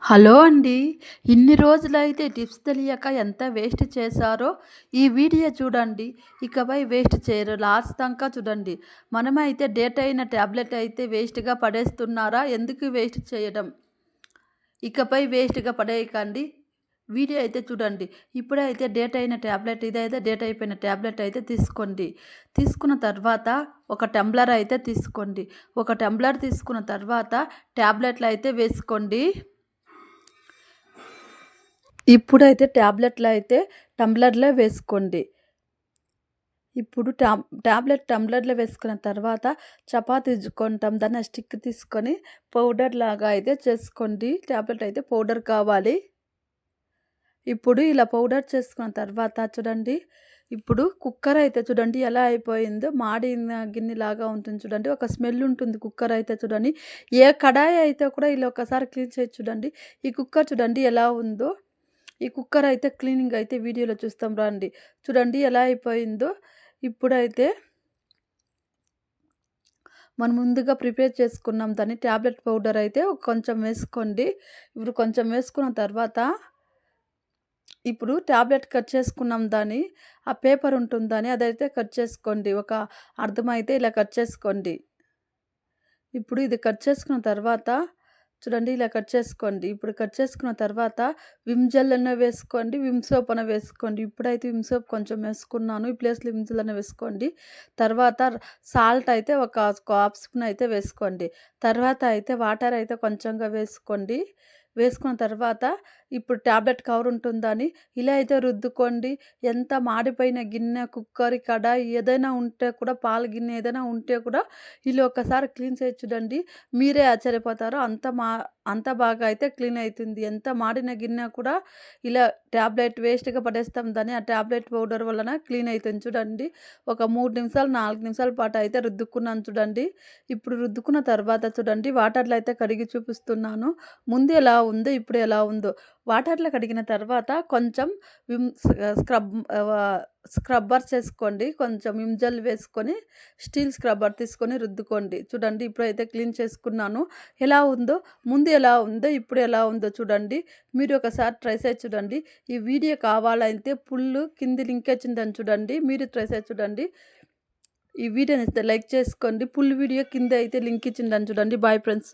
Hello అండి. ఇన్ని రోజులైతే టిప్స్ తెలియక ఎంత వేస్ట్ చేశారో ఈ వీడియో చూడండి. ఇకపై వేస్ట్ చేయరు. లాస్ట్ దాకా చూడండి. మనమైతే డేట్ అయిన టాబ్లెట్ అయితే వేస్ట్‌గా పడేస్తున్నారా? ఎందుకు వేస్ట్ చేయడం? ఇకపై వేస్ట్‌గా పడేయకండి. వీడియో అయితే చూడండి. ఇప్పుడైతే డేట్ అయిన టాబ్లెట్ ఇదైతే డేట్ అయిపోయిన టాబ్లెట్ అయితే తీసుకోండి. తీసుకున్న తర్వాత ఒక టంబ్లర్ అయితే తీసుకోండి. ఒక టంబ్లర్ తీసుకున్న తర్వాత టాబ్లెట్లు అయితే వేసుకోండి. ఇప్పుడైతే టాబ్లెట్లు అయితే టంబ్లర్‌లో వేసుకోండి. ఇప్పుడు టాబ్లెట్ టంబ్లర్‌లో వేసుకున్న తర్వాత చపాతీ కొంటాం దాన్ని స్టిక్ తీసుకొని పౌడర్ లాగా అయితే చేసుకోండి. టాబ్లెట్ అయితే పౌడర్ కావాలి. ఇప్పుడు ఇలా పౌడర్ చేసుకున్న తర్వాత చూడండి. ఇప్పుడు కుక్కర్ అయితే చూడండి ఎలా అయిపోయిందో మాడిన గిన్నెలాగా ఉంటుంది చూడండి. ఒక స్మెల్ ఉంటుంది కుక్కర్ అయితే చూడండి. ఏ కడాయి అయితే కూడా ఇలా ఒకసారి క్లీన్ చేసి చూడండి. ఈ కుక్కర్ చూడండి ఎలా ఉందో. ఈ కుక్కర్ అయితే క్లీనింగ్ అయితే వీడియోలో చూస్తాం రండి. చూడండి ఎలా అయిపోయిందో. ఇప్పుడైతే మనం ముందుగా ప్రిపేర్ చేసుకున్నాం దాన్ని టాబ్లెట్ పౌడర్ అయితే కొంచెం వేసుకోండి. ఇప్పుడు కొంచెం వేసుకున్న తర్వాత ఇప్పుడు టాబ్లెట్ కట్ చేసుకున్నాం దాన్ని ఆ పేపర్ ఉంటుందని అదైతే కట్ చేసుకోండి. ఒక అర్ధమైతే ఇలా కట్ చేసుకోండి. ఇప్పుడు ఇది కట్ చేసుకున్న తర్వాత చూడండి ఇలా కట్ చేసుకోండి. ఇప్పుడు కట్ చేసుకున్న తర్వాత విమ్ జెల్ అన్న వేసుకోండి, విమ్ సోప్ అన్న వేసుకోండి. ఇప్పుడైతే విమ్ సోప్ కొంచెం వేసుకున్నాను. ఈ ప్లేస్‌లో విమ్ జెల్ అన్న వేసుకోండి. తర్వాత సాల్ట్ అయితే ఒక హాఫ్ స్పూన్ అయితే వేసుకోండి. తర్వాత అయితే వాటర్ అయితే కొంచెంగా వేసుకోండి. వేసుకున్న తర్వాత ఇప్పుడు టాబ్లెట్ కవర్ ఉంటుందని ఇలా అయితే రుద్దుకోండి. ఎంత మాడిపోయిన గిన్నె, కుక్కర్, కడాయి ఏదైనా ఉంటే కూడా పాల గిన్నె ఏదైనా ఉంటే కూడా ఇలా ఒక్కసారి క్లీన్ చేసి చూడండి. మీరే ఆశ్చర్యపోతారు. అంత బాగా అయితే క్లీన్ అయితుంది. ఎంత మాడిన గిన్నె కూడా ఇలా టాబ్లెట్ వేస్ట్‌గా పడేస్తాం దాన్ని ఆ టాబ్లెట్ పౌడర్ వలన క్లీన్ అయితుంది చూడండి. ఒక 3 నిమిషాలు, 4 నిమిషాల పాటు అయితే రుద్దుకున్నాను చూడండి. ఇప్పుడు రుద్దుకున్న తర్వాత చూడండి వాటర్‌లో అయితే కడిగి చూపిస్తున్నాను. ముందు ఎలా ఉందో, ఇప్పుడు ఎలా ఉందో. వాటర్‌లో కడిగిన తర్వాత కొంచెం విమ్ స్క్రబ్బర్ చేసుకోండి. కొంచెం విమ్ జెల్ వేసుకొని స్టీల్ స్క్రబ్బర్ తీసుకొని రుద్దుకోండి. చూడండి ఇప్పుడైతే క్లీన్ చేసుకున్నాను. ఎలా ఉందో, ముందు ఎలా ఉందో, ఇప్పుడు ఎలా ఉందో చూడండి. మీరు ఒకసారి ట్రై చేసి చూడండి. ఈ వీడియో కావాలంటే ఫుల్లు కింది లింక్ వచ్చిందని చూడండి. మీరు ట్రై చేసి చూడండి. ఈ వీడియోని లైక్ చేసుకోండి. ఫుల్ వీడియో కింద అయితే లింక్ ఇచ్చిందని చూడండి. Boy friends.